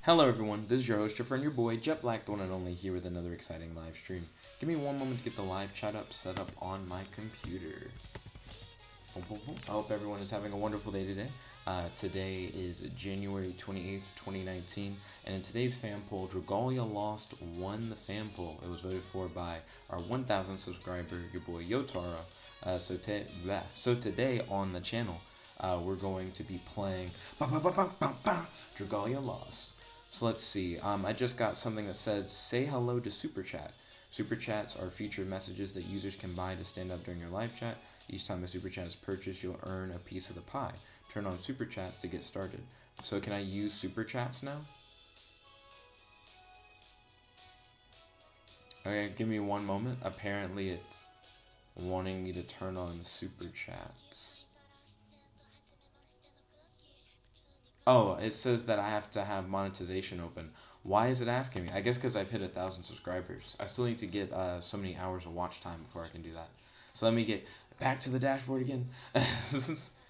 Hello everyone, this is your host, your friend, your boy, JetBlack, the one and only, here with another exciting live stream. Give me one moment to get the live chat set up on my computer. I hope everyone is having a wonderful day today. Today is January 28th, 2019, and in today's fan poll, Dragalia Lost won the fan poll. It was voted for by our 1,000 subscriber, your boy Yotara. So today on the channel, we're going to be playing Dragalia Lost. So let's see, I just got something that said, say hello to Super Chat. Super Chats are featured messages that users can buy to stand up during your live chat. Each time a Super Chat is purchased, you'll earn a piece of the pie. Turn on Super Chats to get started. So can I use Super Chats now? Okay, give me one moment. Apparently it's wanting me to turn on Super Chats. Oh, it says that I have to have monetization open. Why is it asking me? I guess because I've hit 1,000 subscribers. I still need to get so many hours of watch time before I can do that. So let me get back to the dashboard again. Because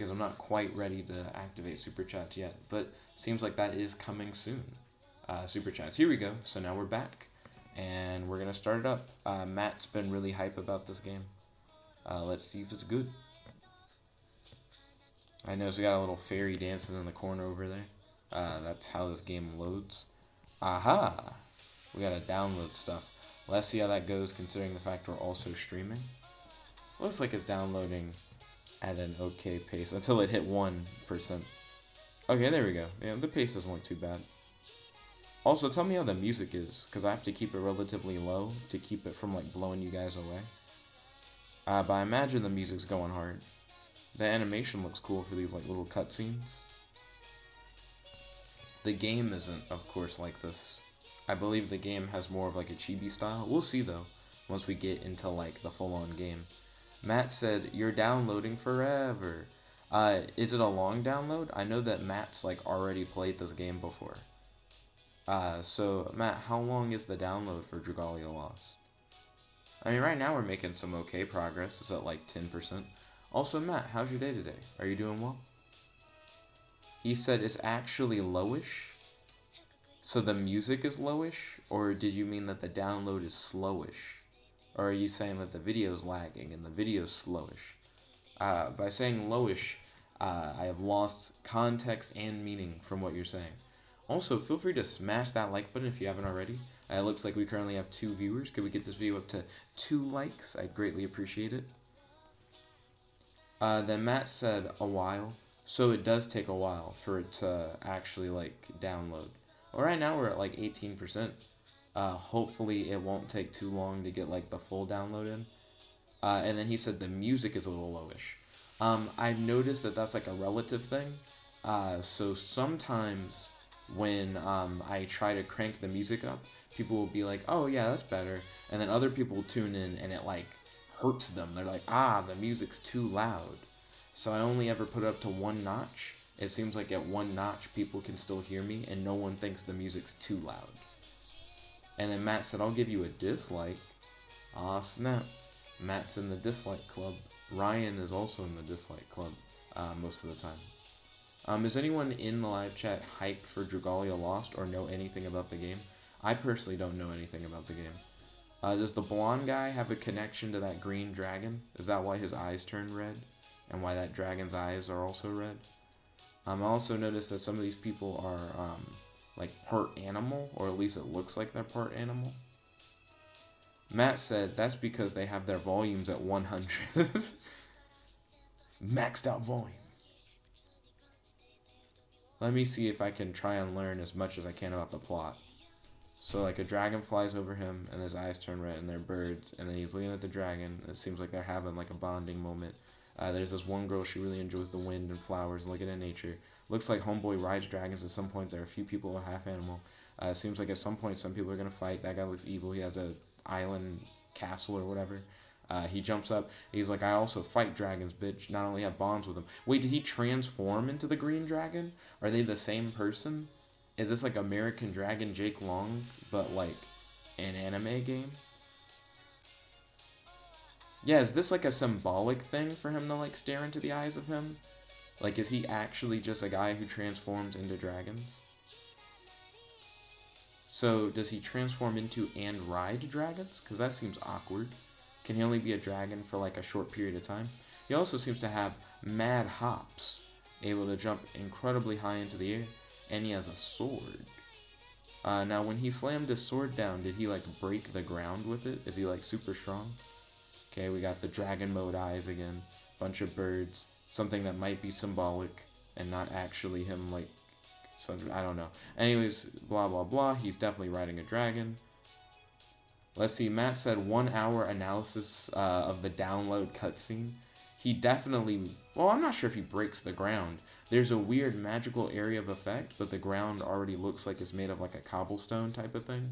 I'm not quite ready to activate Super Chats yet. But seems like that is coming soon. Super Chats. Here we go. So now we're back. And we're going to start it up. Matt's been really hype about this game. Let's see if it's good. I noticed we got a little fairy dancing in the corner over there. That's how this game loads. Aha! We gotta download stuff. Let's see how that goes considering the fact we're also streaming. Looks like it's downloading at an okay pace until it hit 1%. Okay, there we go. Yeah, the pace doesn't look too bad. Also, tell me how the music is, because I have to keep it relatively low to keep it from like blowing you guys away. But I imagine the music's going hard. The animation looks cool for these like little cutscenes. The game isn't, of course, like this. I believe the game has more of like a chibi style. We'll see though, once we get into like the full-on game. Matt said, you're downloading forever. Is it a long download? I know that Matt's like already played this game before. So Matt, how long is the download for Dragalia Lost? I mean, right now we're making some okay progress. It's at like 10%. Also, Matt, how's your day today? Are you doing well? He said it's actually lowish. So the music is lowish? Or did you mean that the download is slowish? Or are you saying that the video is lagging and the video is slowish? By saying lowish, I have lost context and meaning from what you're saying. Also, feel free to smash that like button if you haven't already. It looks like we currently have 2 viewers. Could we get this video up to 2 likes? I'd greatly appreciate it. Then Matt said a while, so it does take a while for it to actually like download. Well, right now we're at like 18%. Hopefully it won't take too long to get like the full download in. And then he said the music is a little lowish. I've noticed that that's like a relative thing. So sometimes when I try to crank the music up, people will be like, oh yeah, that's better. And then other people will tune in and it like hurts them. They're like, the music's too loud. So I only ever put it up to 1 notch. It seems like at 1 notch people can still hear me and no one thinks the music's too loud. And then Matt said, I'll give you a dislike. Aw, snap. Matt's in the dislike club. Ryan is also in the dislike club most of the time. Is anyone in the live chat hyped for Dragalia Lost or know anything about the game? I personally don't know anything about the game. Does the blonde guy have a connection to that green dragon? Is that why his eyes turn red? And why that dragon's eyes are also red? I also noticed that some of these people are like part animal, or at least it looks like they're part animal. Matt said that's because they have their volumes at 100. Maxed out volume. Let me see if I can try and learn as much as I can about the plot. So like a dragon flies over him and his eyes turn red and they're birds, and then he's looking at the dragon and it seems like they're having like a bonding moment. There's this one girl, she really enjoys the wind and flowers and looking at nature. Looks like homeboy rides dragons at some point. There are a few people who are half animal. It seems like at some point some people are going to fight. That guy looks evil. He has a island castle or whatever. He jumps up. He's like, I also fight dragons, bitch. Not only have bonds with them. Wait, did he transform into the green dragon? Are they the same person? Is this like American Dragon Jake Long, but like an anime game? Yeah, is this like a symbolic thing for him to like stare into the eyes of him? Like, is he actually just a guy who transforms into dragons? So does he transform into and ride dragons? Because that seems awkward. Can he only be a dragon for like a short period of time? He also seems to have mad hops, able to jump incredibly high into the air, and he has a sword. Now when he slammed his sword down, did he like break the ground with it? Is he like super strong? Okay, we got the dragon mode eyes again, bunch of birds, something that might be symbolic and not actually him like, I don't know. Anyways, blah blah blah, he's definitely riding a dragon. Let's see, Matt said 1 hour analysis of the download cutscene. He definitely, well, I'm not sure if he breaks the ground. There's a weird magical area of effect, but the ground already looks like it's made of like a cobblestone type of thing.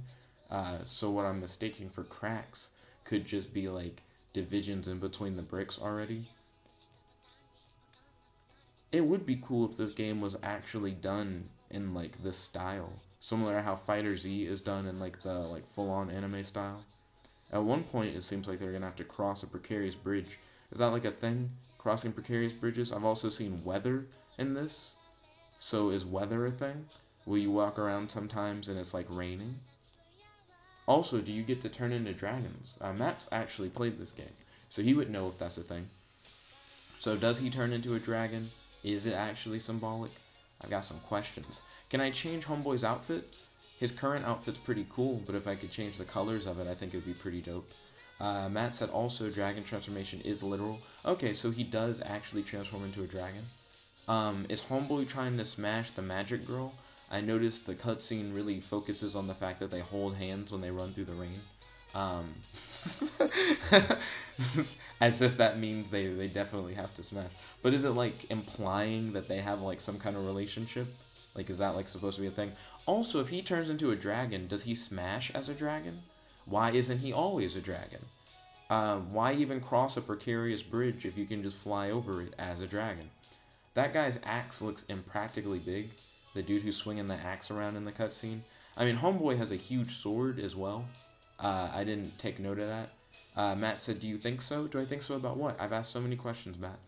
So what I'm mistaking for cracks could just be like divisions in between the bricks already. It would be cool if this game was actually done in like this style, similar to how Fighter Z is done in like the like full-on anime style. At one point it seems like they're gonna have to cross a precarious bridge. Is that like a thing? Crossing precarious bridges? I've also seen weather in this. So is weather a thing? Will you walk around sometimes and it's like raining? Also, do you get to turn into dragons? Matt's actually played this game, so he would know if that's a thing. So does he turn into a dragon? Is it actually symbolic? I've got some questions. Can I change Homeboy's outfit? His current outfit's pretty cool, but if I could change the colors of it, I think it would be pretty dope. Matt said also dragon transformation is literal. Okay, so he does actually transform into a dragon. Is Homeboy trying to smash the magic girl? I noticed the cutscene really focuses on the fact that they hold hands when they run through the rain. As if that means they definitely have to smash. But is it like implying that they have like some kind of relationship? Like, is that like supposed to be a thing? Also, if he turns into a dragon, does he smash as a dragon? Why isn't he always a dragon? Why even cross a precarious bridge if you can just fly over it as a dragon? That guy's axe looks impractically big. The dude who's swinging the axe around in the cutscene. I mean, Homeboy has a huge sword as well. I didn't take note of that. Matt said, do you think so? Do I think so about what? I've asked so many questions, Matt.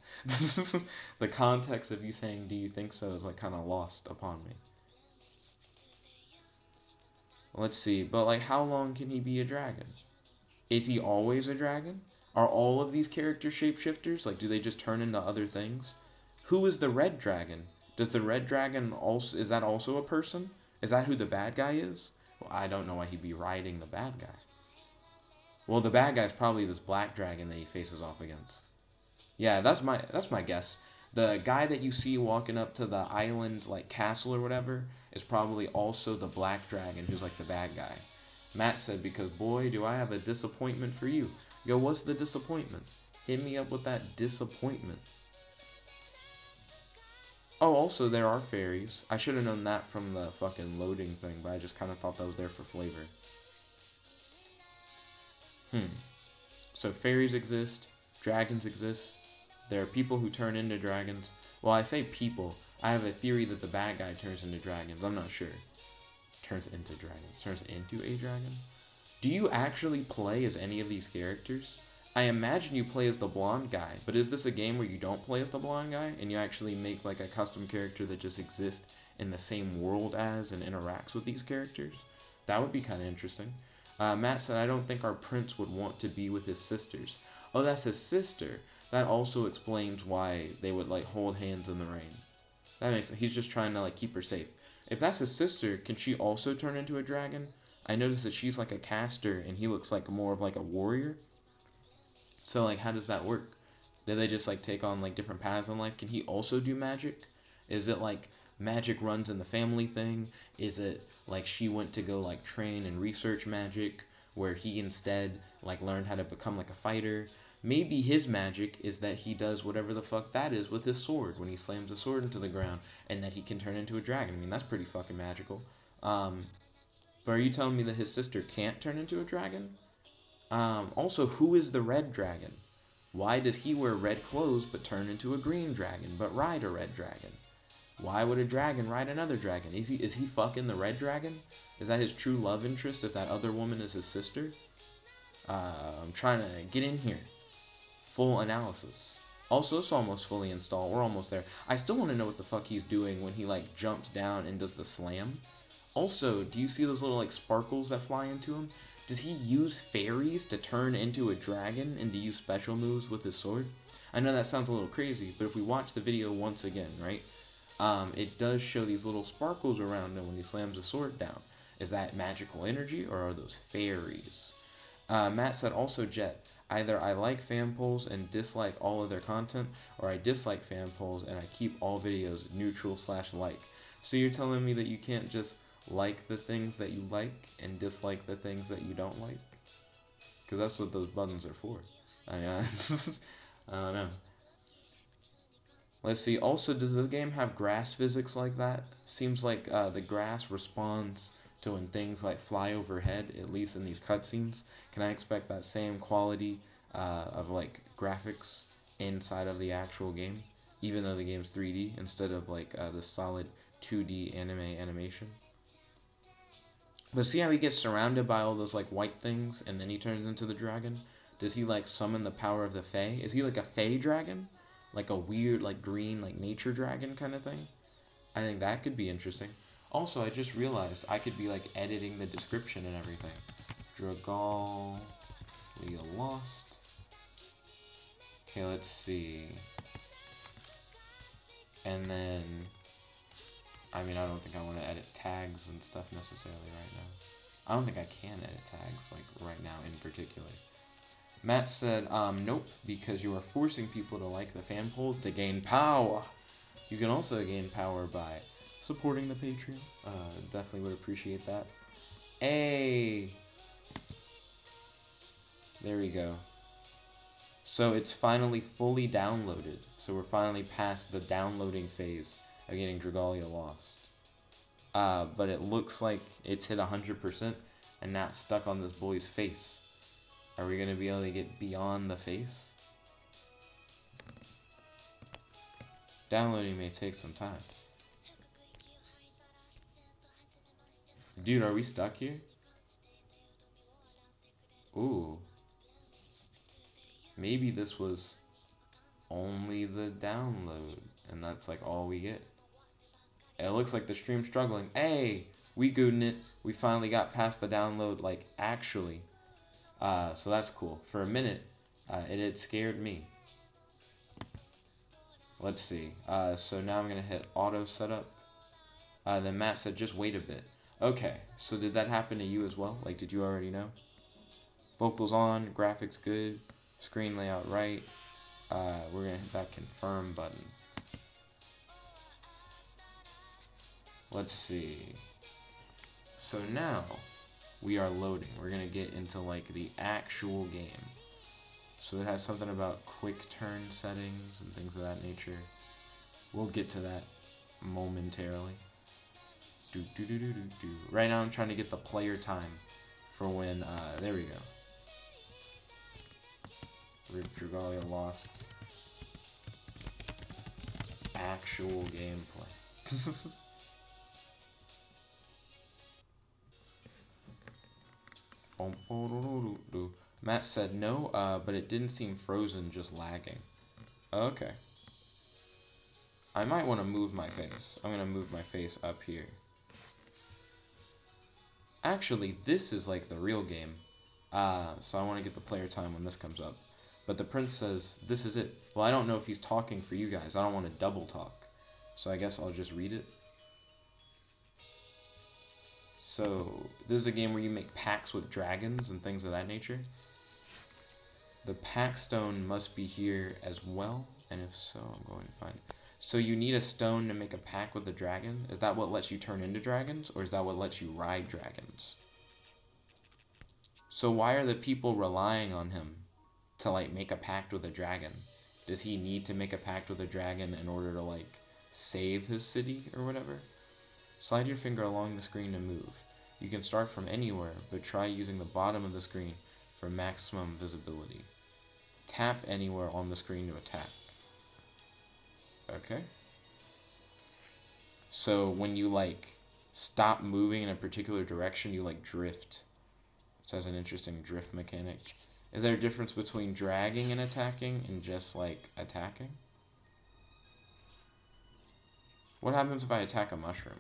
The context of you saying, do you think so, is like kind of lost upon me. Let's see, but like how long can he be a dragon? Is he always a dragon? Are all of these characters shapeshifters? Like, do they just turn into other things? Who is the red dragon? Does the red dragon also, is that also a person? Is that who the bad guy is? Well, I don't know why he'd be riding the bad guy. Well, the bad guy's probably this black dragon that he faces off against. Yeah, that's my guess. The guy that you see walking up to the island, like, castle or whatever, is probably also the black dragon who's, like, the bad guy. Matt said, because, boy, do I have a disappointment for you. Yo, what's the disappointment? Hit me up with that disappointment. Oh, also, there are fairies. I should have known that from the fucking loading thing, but I just kind of thought that was there for flavor. So fairies exist, dragons exist, there are people who turn into dragons. Well, I say people. I have a theory that the bad guy turns into dragons. I'm not sure. Turns into dragons. Turns into a dragon? Do you actually play as any of these characters? I imagine you play as the blonde guy, but is this a game where you don't play as the blonde guy, and you actually make like a custom character that just exists in the same world as and interacts with these characters? That would be kind of interesting. Matt said, I don't think our prince would want to be with his sisters. Oh, that's his sister. That also explains why they would like hold hands in the rain. That makes sense. He's just trying to like keep her safe. If that's his sister, can she also turn into a dragon? I noticed that she's like a caster and he looks like more of like a warrior. So like, how does that work? Do they just like take on like different paths in life? Can he also do magic? Is it like magic runs in the family thing? Is it like she went to go like train and research magic where he instead like learned how to become like a fighter? Maybe his magic is that he does whatever the fuck that is with his sword when he slams a sword into the ground and that he can turn into a dragon. I mean, that's pretty fucking magical. But are you telling me that his sister can't turn into a dragon? Also, who is the red dragon? Why does he wear red clothes but turn into a green dragon but ride a red dragon? Why would a dragon ride another dragon? Is he fucking the red dragon? Is that his true love interest if that other woman is his sister? I'm trying to get in here. Full analysis. Also, it's almost fully installed. We're almost there. I still want to know what the fuck he's doing when he like jumps down and does the slam. Also, do you see those little like sparkles that fly into him? Does he use fairies to turn into a dragon and to use special moves with his sword? I know that sounds a little crazy, but if we watch the video once again, right? It does show these little sparkles around him when he slams his sword down. Is that magical energy, or are those fairies? Matt said also, Jet, either I like fan polls and dislike all of their content, or I dislike fan polls and I keep all videos neutral/like. So you're telling me that you can't just like the things that you like and dislike the things that you don't like? Because that's what those buttons are for. I mean, I don't know. Let's see. Also, does the game have grass physics like that? Seems like the grass responds to when things like fly overhead, at least in these cutscenes. Can I expect that same quality of like graphics inside of the actual game, even though the game's 3D instead of like the solid 2D animation? But see how he gets surrounded by all those like white things and then he turns into the dragon? Does he like summon the power of the Fae? Is he like a Fae dragon? Like a weird like green like nature dragon kind of thing? I think that could be interesting. Also, I just realized I could be like editing the description and everything. Dragalia Lost. Okay, let's see. And then, I mean, I don't think I want to edit tags and stuff necessarily right now. I don't think I can edit tags, like, right now in particular. Matt said, nope, because you are forcing people to like the fan polls to gain power. You can also gain power by supporting the Patreon. Definitely would appreciate that. Hey! There we go. So it's finally fully downloaded. So we're finally past the downloading phase of getting Dragalia Lost. But it looks like it's hit 100% and not stuck on this boy's face. Are we going to be able to get beyond the face? Downloading may take some time. Dude, are we stuck here? Ooh. Maybe this was only the download, and that's like all we get. It looks like the stream's struggling. Hey, we goodin' it. We finally got past the download, like, actually. So that's cool. For a minute, it had scared me. Let's see. So now I'm going to hit auto setup. Then Matt said, just wait a bit. Okay, so did that happen to you as well? Like, did you already know? Vocals on, graphics good, screen layout right. We're going to hit that confirm button. Let's see. So now we are loading. We're going to get into like the actual game. So it has something about quick turn settings and things of that nature. We'll get to that momentarily. Right now I'm trying to get the player time for when, there we go. Dragalia Lost. Actual gameplay. Matt said no, but it didn't seem frozen, just lagging. Okay. I might want to move my face. I'm going to move my face up here. Actually, this is like the real game. So I want to get the player time when this comes up. But the prince says, this is it. Well, I don't know if he's talking for you guys. I don't want to double talk. So I guess I'll just read it. So, this is a game where you make pacts with dragons and things of that nature. The pactstone must be here as well. And if so, I'm going to find it. So you need a stone to make a pact with a dragon? Is that what lets you turn into dragons? Or is that what lets you ride dragons? So why are the people relying on him to like make a pact with a dragon? Does he need to make a pact with a dragon in order to like save his city or whatever? Slide your finger along the screen to move. You can start from anywhere, but try using the bottom of the screen for maximum visibility. Tap anywhere on the screen to attack. Okay. So when you like stop moving in a particular direction, you like drift. So that's an interesting drift mechanic. Is there a difference between dragging and attacking and just like attacking? What happens if I attack a mushroom?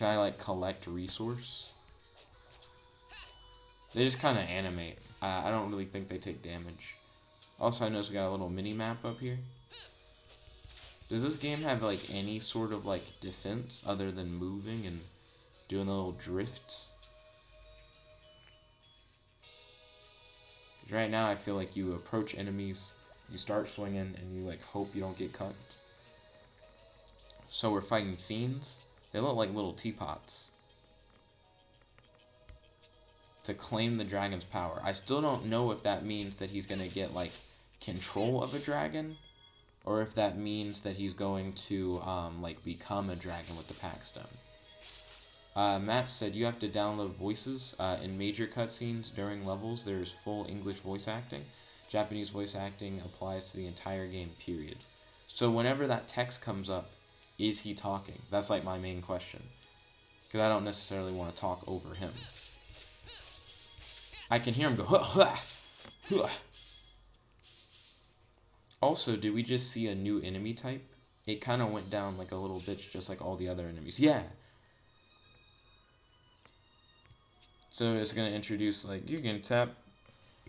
Can I, like, collect resource? They just kind of animate. I don't really think they take damage. Also, I noticed we got a little mini-map up here. Does this game have, like, any sort of, like, defense other than moving and doing a little drift? Right now, I feel like you approach enemies, you start swinging, and you, like, hope you don't get cut. So we're fighting fiends. They look like little teapots. To claim the dragon's power. I still don't know if that means that he's going to get, like, control of a dragon, or if that means that he's going to, like, become a dragon with the pactstone. Matt said you have to download voices. In major cutscenes during levels, there's full English voice acting. Japanese voice acting applies to the entire game, period. So whenever that text comes up, is he talking? That's, like, my main question. Because I don't necessarily want to talk over him. I can hear him go, huh, huh, huh. Also, did we just see a new enemy type? It kind of went down like a little bitch, just like all the other enemies. Yeah! So it's going to introduce, like, you can tap,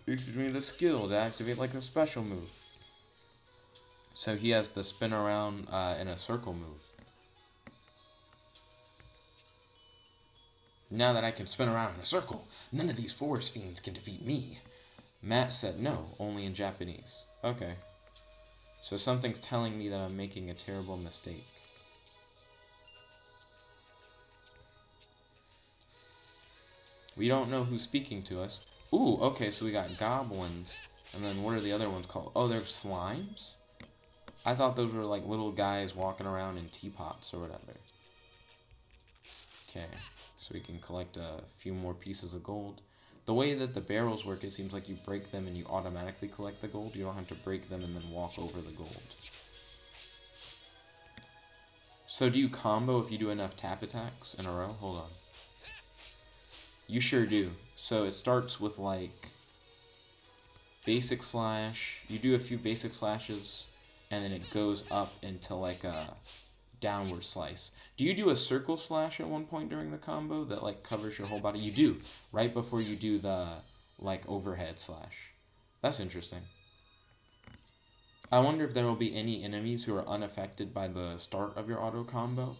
the skill to activate, like, a special move. So he has the spin around in a circle move. Now that I can spin around in a circle, none of these forest fiends can defeat me. Matt said no, only in Japanese. Okay. So something's telling me that I'm making a terrible mistake. We don't know who's speaking to us. Ooh, okay, so we got goblins. And then what are the other ones called? Oh, they're slimes? I thought those were like little guys walking around in teapots or whatever. Okay, so we can collect a few more pieces of gold. The way that the barrels work, it seems like you break them and you automatically collect the gold. You don't have to break them and then walk over the gold. So do you combo if you do enough tap attacks in a row? Hold on. You sure do. So it starts with, like, basic slash. You do a few basic slashes, and then it goes up into, like, a downward slice. Do you do a circle slash at one point during the combo that, like, covers your whole body? You do, right before you do the, like, overhead slash. That's interesting. I wonder if there will be any enemies who are unaffected by the start of your auto combo,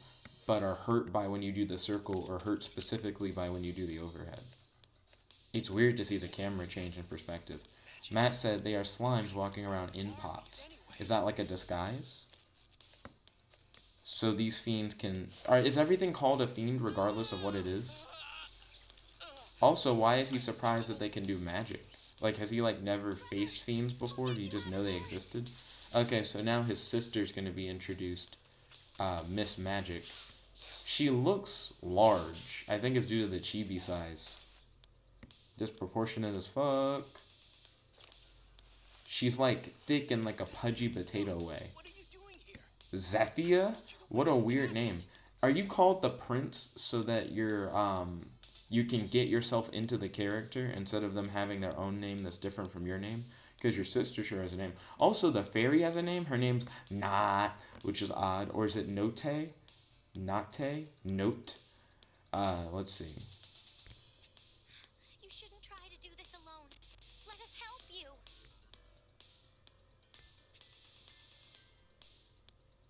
but are hurt by when you do the circle, or hurt specifically by when you do the overhead. It's weird to see the camera change in perspective. Matt said they are slimes walking around in pots. Is that like a disguise? So these fiends can... is everything called a fiend regardless of what it is? Also, why is he surprised that they can do magic? Like, has he, like, never faced fiends before? Do you just know they existed? Okay, so now his sister's gonna be introduced. Miss Magic. She looks large. I think it's due to the chibi size. Disproportionate as fuck. She's, like, thick in, like, a pudgy potato way. Zethia? What a weird name. Are you called the prince so that you're, you can get yourself into the character instead of them having their own name that's different from your name? Because your sister sure has a name. Also, the fairy has a name. Her name's Not, which is odd. Or is it Note? Nate? Note? Let's see. You shouldn't try to do this alone. Let us help you.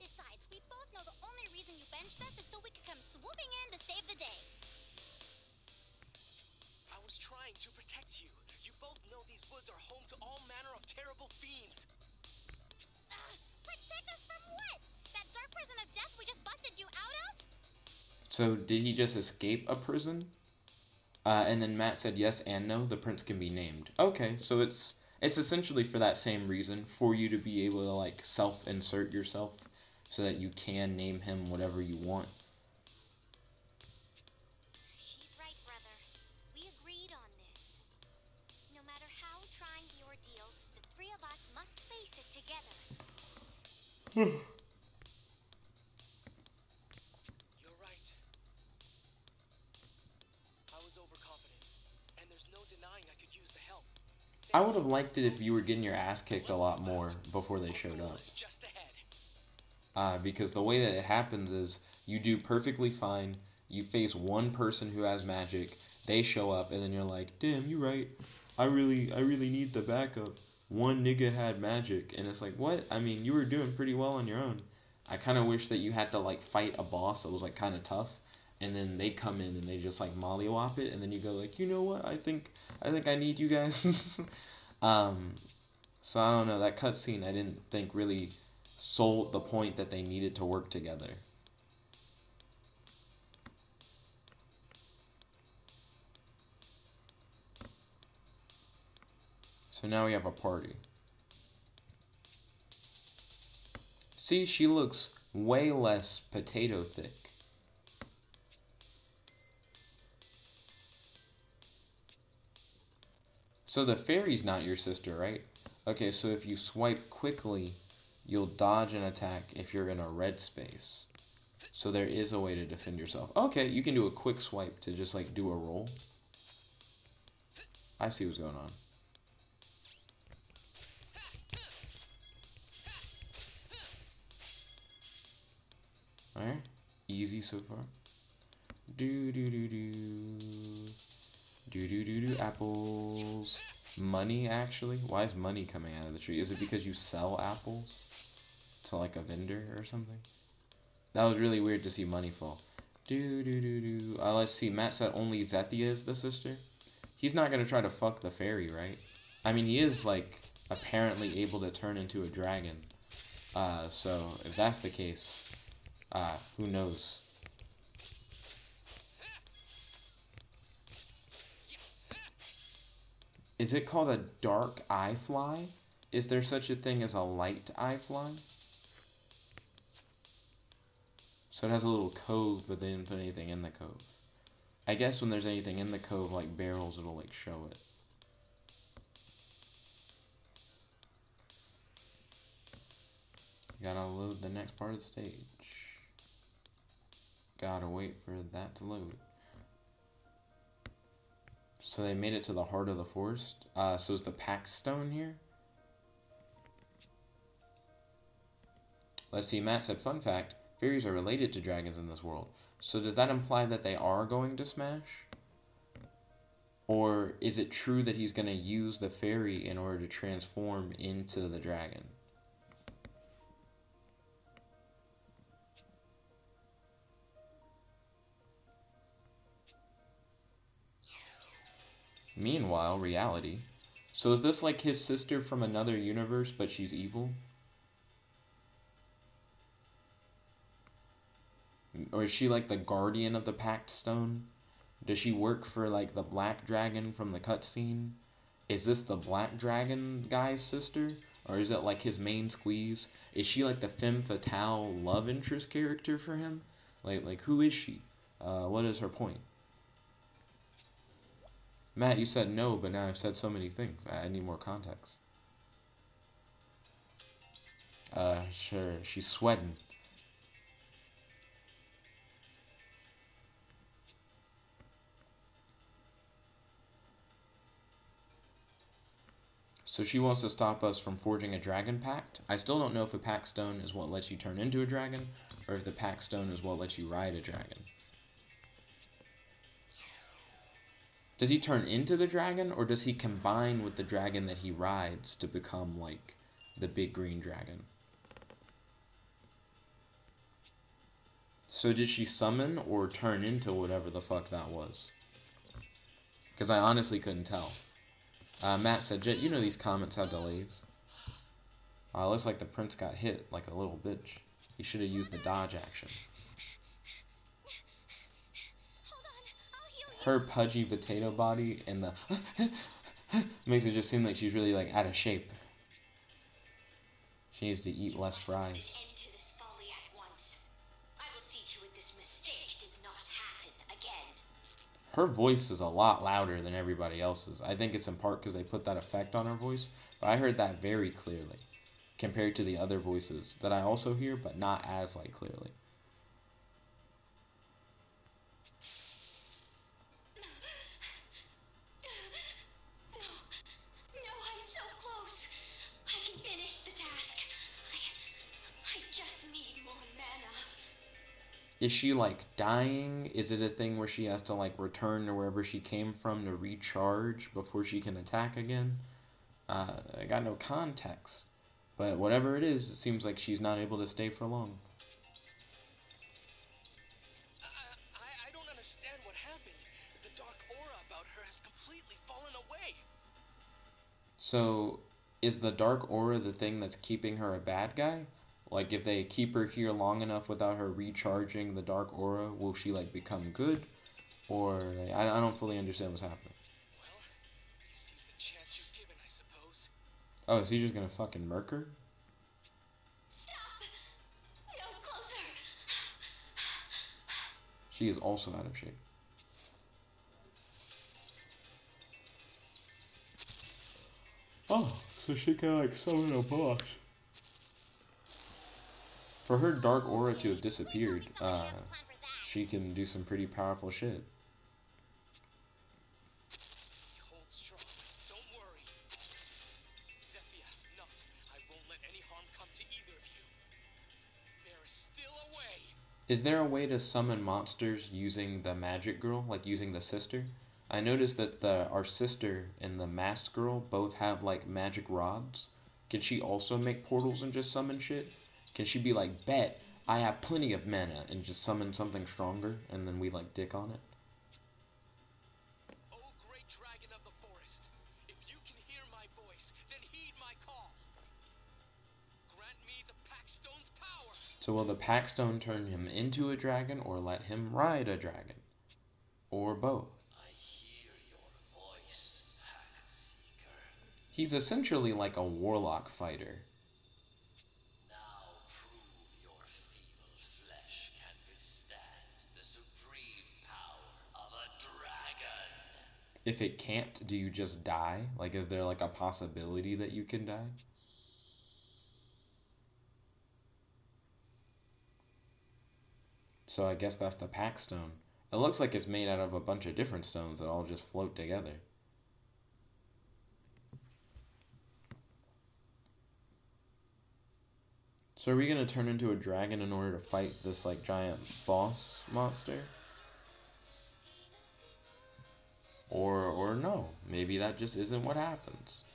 Besides, we both know the only reason you benched us is so we could come swooping in to save the day. I was trying to protect you. You both know these woods are home to all manner of terrible fiends. Protect us from what? That dark prison of death we just busted you out of? So, did he just escape a prison? And then Matt said yes and no, the prince can be named. Okay, so it's essentially for that same reason, for you to be able to, like, self-insert yourself so that you can name him whatever you want. She's right, brother. We agreed on this. No matter how trying the ordeal, the three of us must face it together. You're right. I was overconfident, and there's no denying I could use the help. I would have liked it if you were getting your ass kicked a lot more before they showed up. Just ahead. Because the way that it happens is you do perfectly fine, You face one person who has magic, they show up, and then you're like, damn, you right. I really need the backup. One nigga had magic, and it's like, what? I mean, you were doing pretty well on your own. I kind of wish that you had to like fight a boss that was like kind of tough, and then they come in and they just like mollywop it, and then you go like, you know what? I think I need you guys. So I don't know, that cutscene I didn't think really sold the point that they needed to work together. So now we have a party. See, she looks way less potato thick. So the fairy's not your sister, right? Okay, so if you swipe quickly, you'll dodge an attack if you're in a red space. So there is a way to defend yourself. Okay, you can do a quick swipe to just like do a roll. I see what's going on. Alright, easy so far. Apples. Money, actually? Why is money coming out of the tree? Is it because you sell apples to like a vendor or something? That was really weird to see money fall. Let's see, Matt said only Zethia is the sister. He's not gonna try to fuck the fairy, right? I mean, he is like apparently able to turn into a dragon. So if that's the case, who knows? Is it called a dark eye fly? Is there such a thing as a light eye fly? So it has a little cove, but they didn't put anything in the cove. I guess when there's anything in the cove, like barrels, it'll like show it. Gotta load the next part of the stage. Gotta wait for that to load. So they made it to the heart of the forest. So is the pactstone here? Let's see, Matt said, fun fact, fairies are related to dragons in this world. So does that imply that they are going to smash? Or is it true that he's going to use the fairy in order to transform into the dragon? Meanwhile, reality. So is this like his sister from another universe, but she's evil? Or is she like the guardian of the pactstone? Does she work for like the black dragon from the cutscene? Is this the black dragon guy's sister? Or is it like his main squeeze? Is she like the femme fatale love interest character for him? Like who is she? What is her point? Matt, you said no, but now I've said so many things. I need more context. Sure. She's sweating. So she wants to stop us from forging a dragon pact. I still don't know if a pactstone is what lets you turn into a dragon, or if the pactstone is what lets you ride a dragon. Does he turn into the dragon, or does he combine with the dragon that he rides to become, like, the big green dragon? So did she summon or turn into whatever the fuck that was? Because I honestly couldn't tell. Matt said, Jet, you know these comments have delays. Looks like the prince got hit like a little bitch. He should have used the dodge action. Her pudgy potato body and the makes it just seem like she's really like out of shape. She needs to eat less fries. Her voice is a lot louder than everybody else's. I think it's in part because they put that effect on her voice, but I heard that very clearly compared to the other voices that I also hear, but not as like clearly. Is she, like, dying? Is it a thing where she has to, like, return to wherever she came from to recharge before she can attack again? I got no context. But whatever it is, it seems like she's not able to stay for long. I don't understand what happened. The dark aura about her has completely fallen away. So, is the dark aura the thing that's keeping her a bad guy? Like, if they keep her here long enough without her recharging the dark aura, will she, like, become good? Or, I don't fully understand what's happening. Well, you seize the chance you're given, I suppose. Oh, is he just gonna fucking murk her? Stop! No closer! She is also out of shape. Oh, so she can, like, summon a boss. For her dark aura to have disappeared, she can do some pretty powerful shit. Hold strong. Don't worry. Zethia, not. I won't let any harm come to either of you. There is still a way. Is there a way to summon monsters using the magic girl, like using the sister? I noticed that our sister and the masked girl both have, like, magic rods. Can she also make portals and just summon shit? Can she be like, bet, I have plenty of mana, and just summon something stronger, and then we, like, dick on it? Oh, great dragon of the forest, if you can hear my voice, then heed my call. Grant me the pactstone's power. So will the pactstone turn him into a dragon, or let him ride a dragon? Or both? I hear your voice, pact seeker. He's essentially like a warlock fighter. Now prove your feeble flesh can withstand the supreme power of a dragon. If it can't, do you just die? Like, is there, like, a possibility that you can die? So I guess that's the pactstone. It looks like it's made out of a bunch of different stones that all just float together. So are we gonna turn into a dragon in order to fight this, like, giant boss monster? Or no. Maybe that just isn't what happens.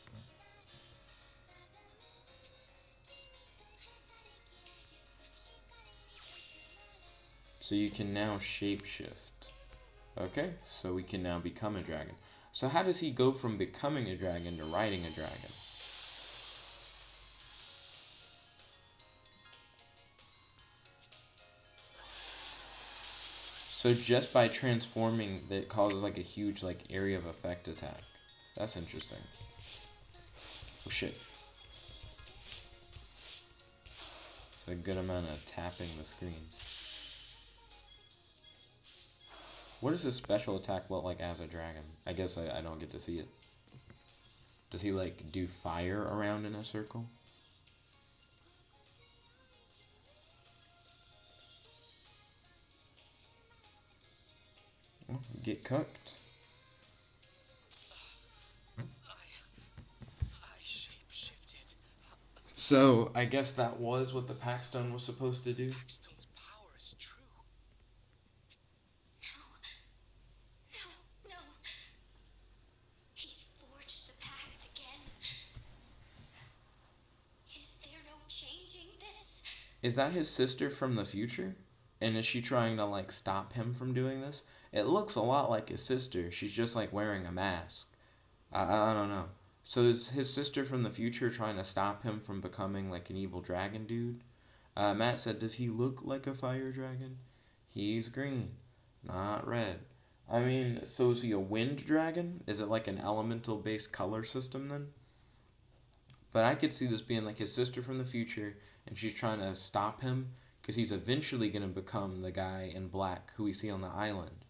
So you can now shapeshift. Okay, so we can now become a dragon. So how does he go from becoming a dragon to riding a dragon? So just by transforming, that causes, like, a huge, like, area of effect attack. That's interesting. Oh shit. It's a good amount of tapping the screen. What does his special attack look like as a dragon? I guess I don't get to see it. Does he, like, do fire around in a circle? Well, get cooked. I shapeshifted. So, I guess that was what the pactstone was supposed to do? Pactstone's power is true. No. He's forged the pact again. Is there no changing this? Is that his sister from the future? And is she trying to, like, stop him from doing this? It looks a lot like his sister. She's just, like, wearing a mask. I don't know. So is his sister from the future trying to stop him from becoming, like, an evil dragon dude? Matt said, does he look like a fire dragon? He's green, not red. I mean, so is he a wind dragon? Is it like an elemental-based color system then? But I could see this being, like, his sister from the future, and she's trying to stop him, because he's eventually going to become the guy in black who we see on the island.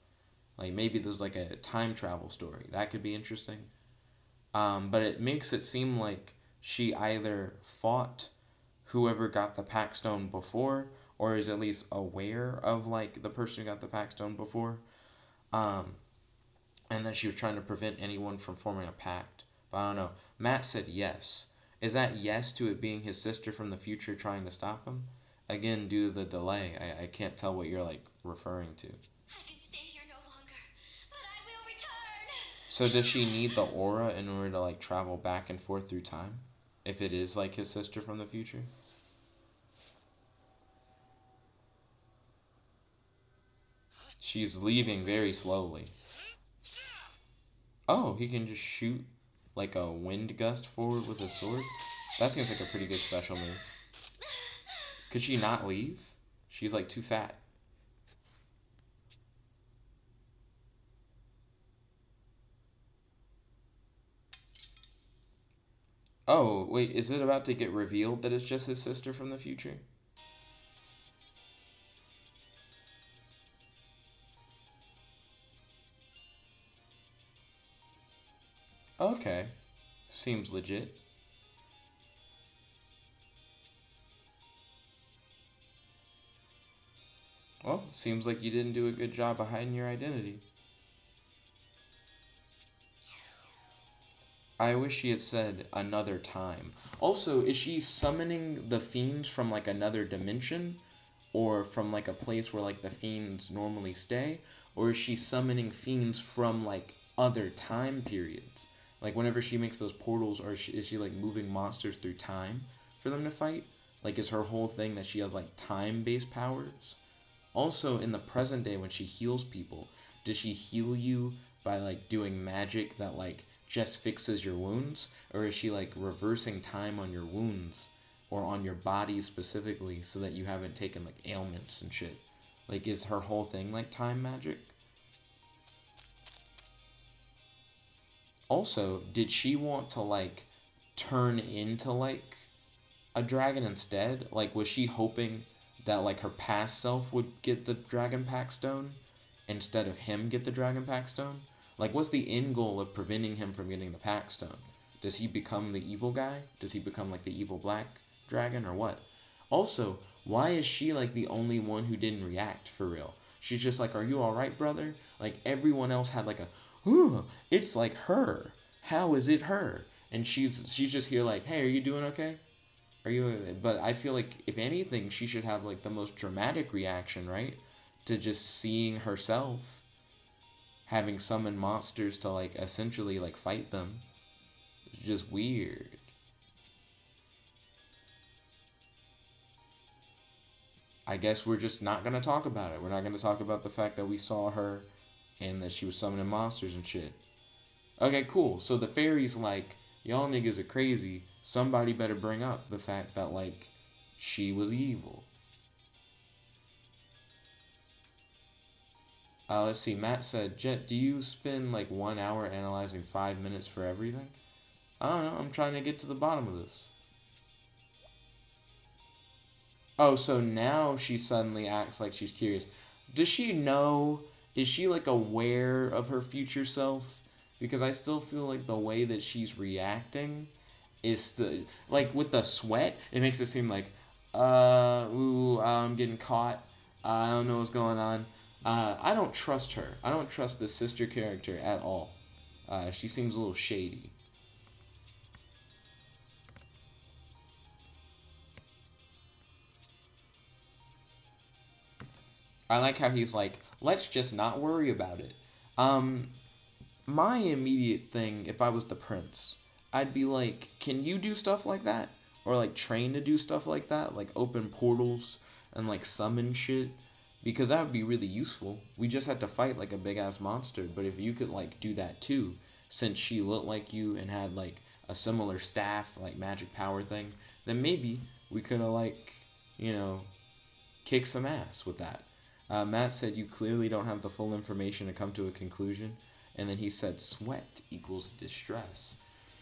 Like, maybe there's, like, a time travel story. That could be interesting. But it makes it seem like she either fought whoever got the pactstone before, or is at least aware of, like, the person who got the pactstone before. And that she was trying to prevent anyone from forming a pact. But I don't know. Matt said yes. Is that yes to it being his sister from the future trying to stop him? again, due to the delay, I can't tell what you're, like, referring to. I can stay here no longer, but I will return. So does she need the aura in order to, like, travel back and forth through time? If it is, like, his sister from the future? She's leaving very slowly. Oh, he can just shoot, like, a wind gust forward with his sword? That seems like a pretty good special move. Could she not leave? She's, like, too fat. Oh, wait, is it about to get revealed that it's just his sister from the future? Okay. Seems legit. Well, seems like you didn't do a good job of hiding your identity. I wish she had said another time. Also, is she summoning the fiends from, like, another dimension? Or from, like, a place where, like, the fiends normally stay? Or is she summoning fiends from, like, other time periods? Like, whenever she makes those portals, or is she, like, moving monsters through time for them to fight? Like, is her whole thing that she has, like, time-based powers? Also, in the present day, when she heals people, does she heal you by, like, doing magic that, like, just fixes your wounds? Or is she, like, reversing time on your wounds? Or on your body specifically, so that you haven't taken, like, ailments and shit? Like, is her whole thing, like, time magic? Also, did she want to, like, turn into, like, a dragon instead? Like, was she hoping that, like, her past self would get the dragon pactstone instead of him get the dragon pactstone? Like, what's the end goal of preventing him from getting the pactstone? Does he become the evil guy? Does he become, like, the evil black dragon, or what? Also, why is she, like, the only one who didn't react for real? She's just like, are you alright, brother? Like, everyone else had, like, a, ooh, it's like her. How is it her? And she's just here like, hey, are you doing okay? Are you? But I feel like, if anything, she should have, like, the most dramatic reaction, right? To just seeing herself having summoned monsters to, like, essentially, like, fight them. It's just weird. I guess we're just not gonna talk about it. We're not gonna talk about the fact that we saw her and that she was summoning monsters and shit. Okay, cool. So the fairy's like, y'all niggas are crazy. Somebody better bring up the fact that, like, she was evil. Let's see. Matt said, Jet, do you spend, like, 1 hour analyzing 5 minutes for everything? I don't know. I'm trying to get to the bottom of this. Oh, so now she suddenly acts like she's curious. Does she know? Is she, like, aware of her future self? Because I still feel like the way that she's reacting is like, with the sweat, it makes it seem like, I'm getting caught. I don't know what's going on. I don't trust her. I don't trust the sister character at all. She seems a little shady. I like how he's like, let's just not worry about it. My immediate thing, if I was the prince, I'd be like, can you do stuff like that? Or, like, train to do stuff like that? Like, open portals and, like, summon shit? Because that would be really useful. We just had to fight, like, a big-ass monster. But if you could, like, do that too, since she looked like you and had, like, a similar staff, like, magic power thing, then maybe we could have, like, you know, kicked some ass with that. Matt said, you clearly don't have the full information to come to a conclusion. And then he said, sweat equals distress.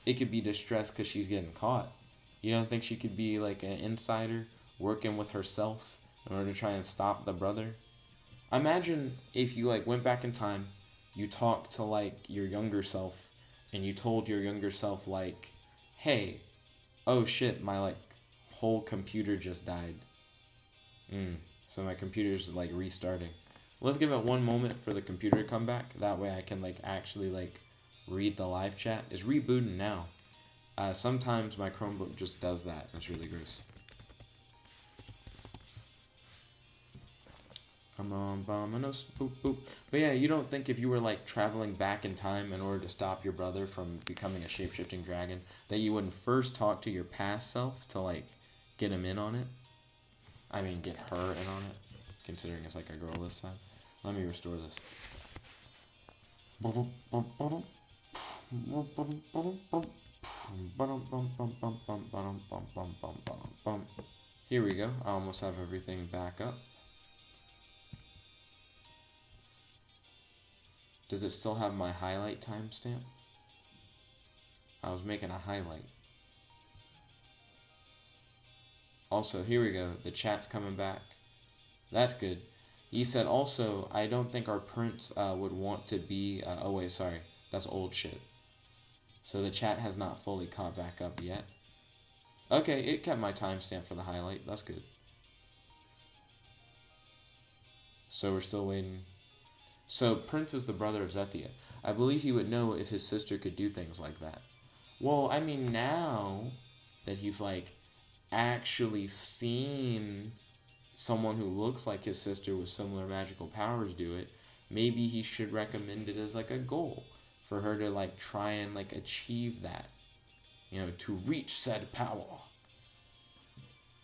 It could be distress because she's getting caught. You don't think she could be, like, an insider working with herself in order to try and stop the brother? Imagine if you, like, went back in time, you talked to, like, your younger self, and you told your younger self, like, hey, oh shit, my, like, whole computer just died. So my computer's, like, restarting. Let's give it one moment for the computer to come back. That way I can, like, actually, like, read the live chat. It's rebooting now. Sometimes my Chromebook just does that. That's really gross. Come on, Bominos. Boop, boop. But yeah, you don't think if you were like traveling back in time in order to stop your brother from becoming a shape-shifting dragon, that you wouldn't first talk to your past self to like get him in on it? I mean, get her in on it, considering it's like a girl this time. Let me restore this. Here we go. I almost have everything back up. Does it still have my highlight timestamp? I was making a highlight. Also, here we go. The chat's coming back. That's good. He said also, I don't think our prince would want to be... oh wait, sorry. That's old shit. So the chat has not fully caught back up yet. Okay, it kept my timestamp for the highlight. That's good. So we're still waiting. So Prince is the brother of Zethia. I believe he would know if his sister could do things like that. Well, I mean, now that he's like actually seen someone who looks like his sister with similar magical powers do it, maybe he should recommend it as like a goal for her to like try and like achieve that, you know, to reach said power.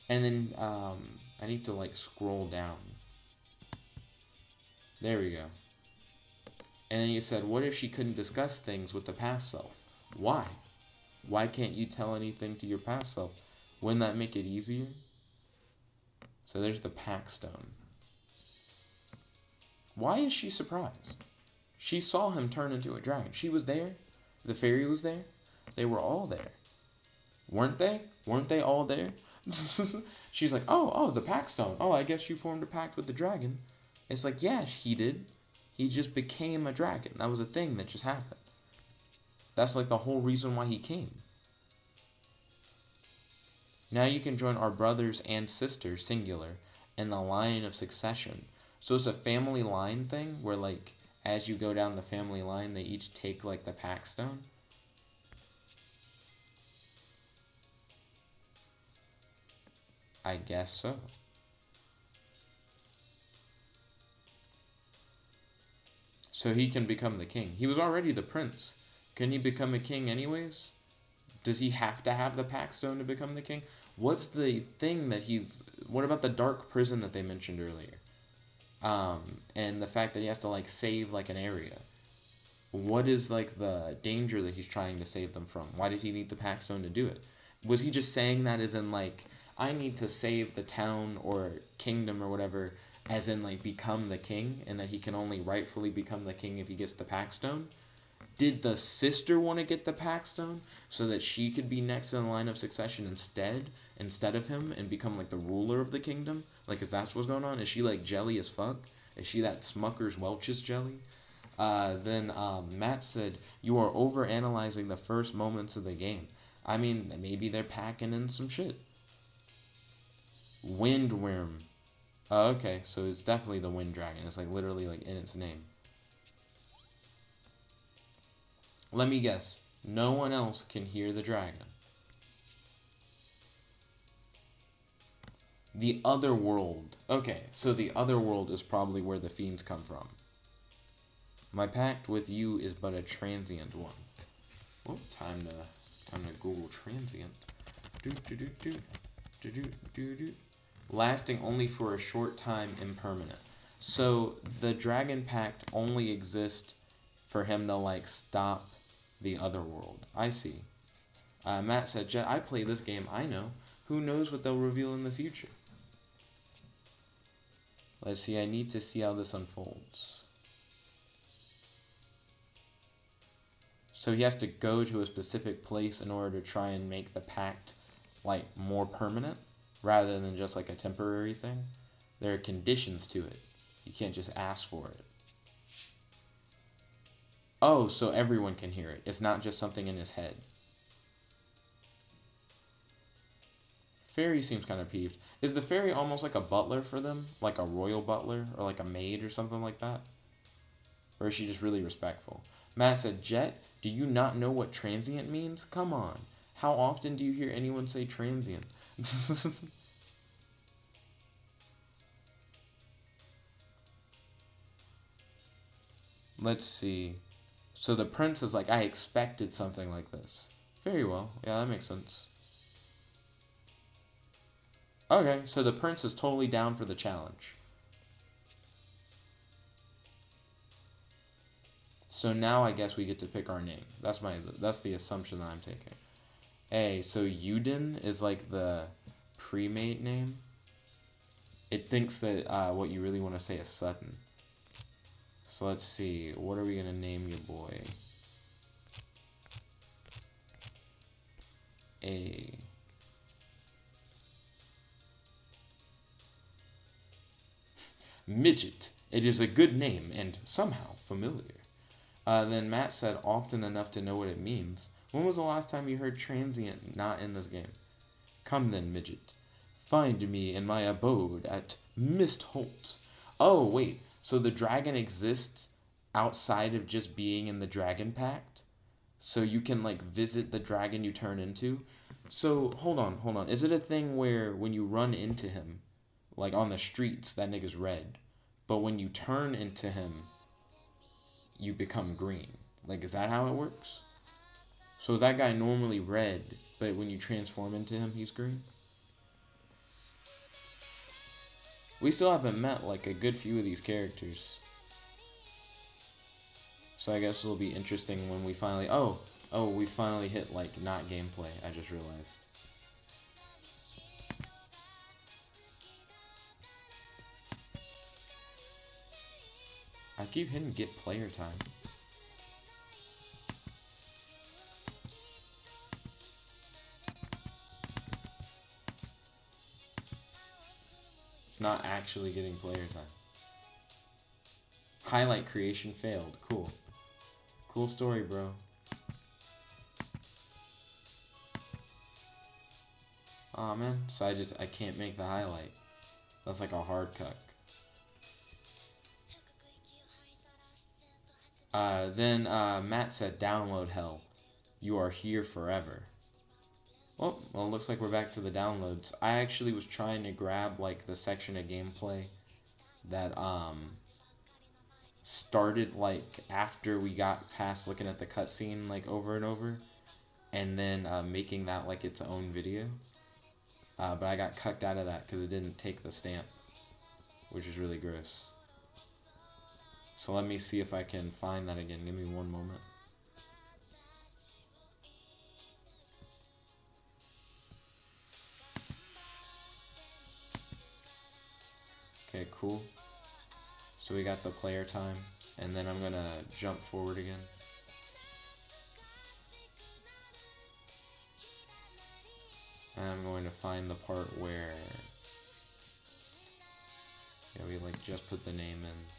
And then I need to like scroll down. There we go. And then you said, what if she couldn't discuss things with the past self? Why? Why can't you tell anything to your past self? Wouldn't that make it easier? So there's the pactstone. Why is she surprised? She saw him turn into a dragon. She was there. The fairy was there. They were all there. Weren't they? Weren't they all there? She's like, oh, the pactstone. Oh, I guess you formed a pact with the dragon. It's like, yeah, he did. He just became a dragon. That was a thing that just happened. That's like the whole reason why he came. Now you can join our brothers and sisters, singular, in the line of succession. So it's a family line thing where like as you go down the family line, they each take like the pactstone. I guess so. So he can become the king. He was already the prince. Can he become a king anyways? Does he have to have the pactstone to become the king? What's the thing that he's... What about the dark prison that they mentioned earlier? And the fact that he has to, like, save, like, an area. What is, like, the danger that he's trying to save them from? Why did he need the pactstone to do it? Was he just saying that as in, like, I need to save the town or kingdom or whatever, as in, like, become the king, and that he can only rightfully become the king if he gets the pactstone? Did the sister want to get the pactstone so that she could be next in the line of succession instead of him and become, like, the ruler of the kingdom? Like, if that's what's going on? Is she, like, jelly as fuck? Is she that Smucker's Welch's jelly? Then Matt said, you are overanalyzing the first moments of the game. I mean, maybe they're packing in some shit. Windworm. Oh, okay, so it's definitely the wind dragon. It's, like, literally, like, in its name. Let me guess. No one else can hear the dragon. The otherworld. Okay, so the otherworld is probably where the fiends come from. My pact with you is but a transient one. Oh, time to Google transient. Lasting only for a short time, impermanent. So the dragon pact only exists for him to like stop the otherworld. I see. Matt said, Jet, I play this game, I know. Who knows what they'll reveal in the future? Let's see, I need to see how this unfolds. So he has to go to a specific place in order to try and make the pact, like, more permanent, rather than just, like, a temporary thing. There are conditions to it. You can't just ask for it. Oh, so everyone can hear it. It's not just something in his head. Fairy seems kind of peeved. Is the fairy almost like a butler for them? Like a royal butler? Or like a maid or something like that? Or is she just really respectful? Matt said, Jet, do you not know what transient means? Come on. How often do you hear anyone say transient? let's see. So the prince is like, I expected something like this. Very well. Yeah, that makes sense. Okay, so the prince is totally down for the challenge. So now I guess we get to pick our name. That's the assumption that I'm taking. Hey, so Yuden is like the pre-made name. It thinks that what you really want to say is Sutton. So let's see. What are we gonna name your boy? Midget. It is a good name and somehow familiar. Then Matt said, often enough to know what it means. When was the last time you heard transient not in this game? Come then, Midget. Find me in my abode at Mistholt. Oh, wait. So the dragon exists outside of just being in the dragon pact? So you can, like, visit the dragon you turn into? So, hold on. Is it a thing where when you run into him, like on the streets, that nigga's red, but when you turn into him, you become green? Like, is that how it works? So is that guy normally red, but when you transform into him, he's green? We still haven't met, like, a good few of these characters. So I guess it'll be interesting when we finally... Oh, we finally hit, like, not gameplay, I just realized. I keep hitting get player time. It's not actually getting player time. Highlight creation failed. Cool. Cool story, bro. Aw, man. So I can't make the highlight. That's like a hard cuck. Then Matt said, download hell. You are here forever. Well, it looks like we're back to the downloads. I actually was trying to grab, like, the section of gameplay that, started, like, after we got past looking at the cutscene, like, over and over, and then, making that, like, its own video. But I got cucked out of that because it didn't take the stamp, which is really gross. So let me see if I can find that again. Give me one moment. Okay, cool. So we got the player time, and then I'm gonna jump forward again. And I'm going to find the part where, yeah, we like just put the name in.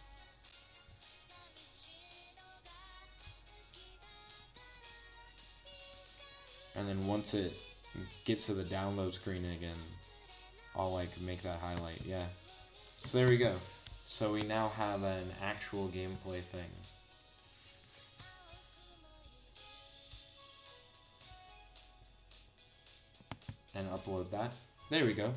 And then once it gets to the download screen again, I'll like make that highlight, yeah. So there we go. So we now have an actual gameplay thing. And upload that. There we go.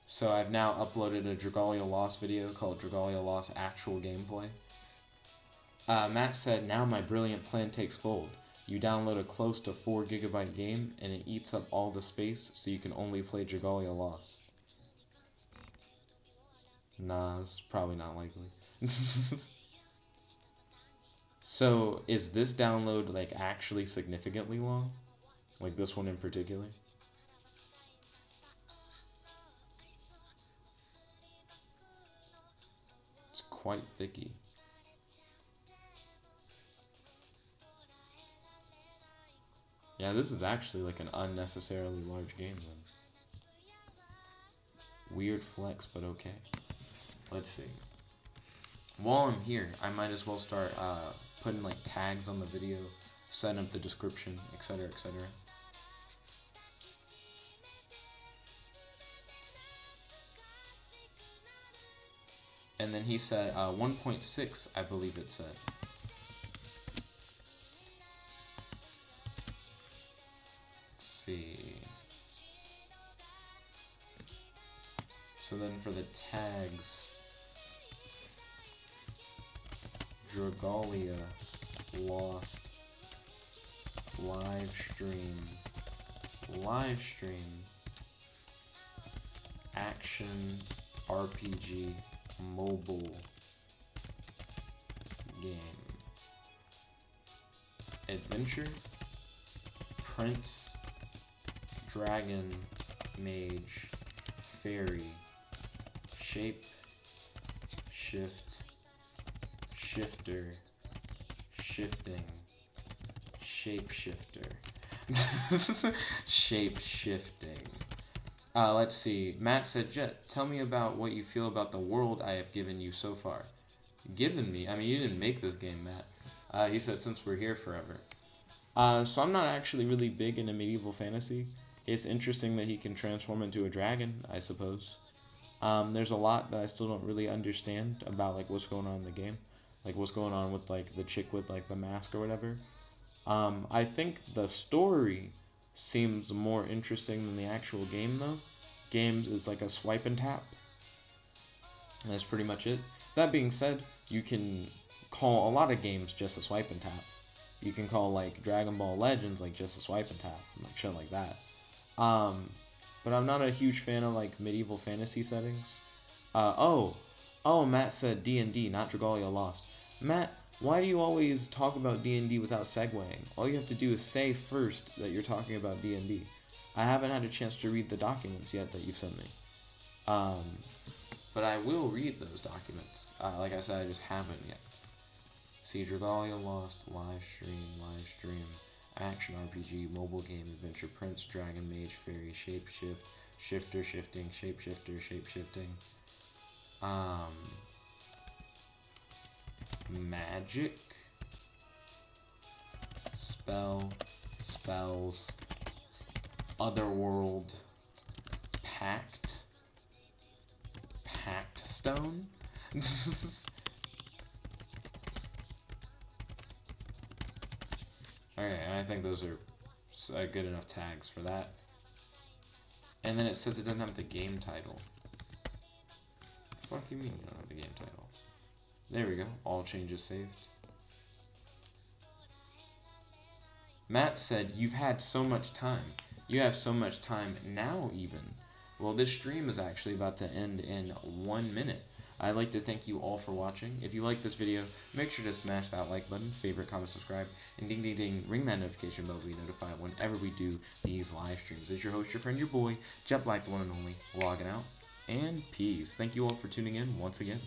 So I've now uploaded a Dragalia Lost video called Dragalia Lost Actual Gameplay. Matt said, now my brilliant plan takes fold. You download a close to 4 GB game, and it eats up all the space, so you can only play Dragalia Lost. Nah, it's probably not likely. So, is this download, like, actually significantly long? Like this one in particular? It's quite thicky. Yeah, this is actually like an unnecessarily large game then. Weird flex, but okay. Let's see. While I'm here, I might as well start putting like tags on the video, setting up the description, etc., etc. And then he said 1.6, I believe it said. See. So then for the tags, Dragalia Lost live stream action RPG mobile game. Adventure, Prince, Dragon, Mage, Fairy, Shape, Shift, Shifter, Shifting, Shapeshifter. Shape-shifting. Let's see. Matt said, Jet, tell me about what you feel about the world I have given you so far. Given me? I mean, you didn't make this game, Matt. He said, since we're here forever. So I'm not actually really big into medieval fantasy. It's interesting that he can transform into a dragon, I suppose. There's a lot that I still don't really understand about, like, what's going on in the game. Like, what's going on with, like, the chick with, like, the mask or whatever. I think the story seems more interesting than the actual game, though. Games is like a swipe and tap. And that's pretty much it. That being said, you can call a lot of games just a swipe and tap. You can call, like, Dragon Ball Legends, like, just a swipe and tap. Like, shit like that. But I'm not a huge fan of, like, medieval fantasy settings. Matt said D&D, not Dragalia Lost. Matt, why do you always talk about D&D without segueing? All you have to do is say first that you're talking about D&D. I haven't had a chance to read the documents yet that you've sent me. But I will read those documents. Like I said, I just haven't yet. See, Dragalia Lost, live stream, action RPG, mobile game, adventure, Prince, Dragon, Mage, Fairy, Shapeshift, Shifter, Shifting, Shapeshifter, Shapeshifting. Magic, spells, otherworld, pact, pactstone. Alright, I think those are good enough tags for that. And then it says it doesn't have the game title. What do you mean you don't have the game title? There we go. All changes saved. Matt said, you've had so much time. You have so much time now, even. Well, this stream is actually about to end in 1 minute. I'd like to thank you all for watching. If you like this video, make sure to smash that like button, favorite, comment, subscribe, and ding ding ding, ring that notification bell to be notified whenever we do these live streams. It's your host, your friend, your boy, Jetblack, the one and only, logging out, and peace. Thank you all for tuning in once again.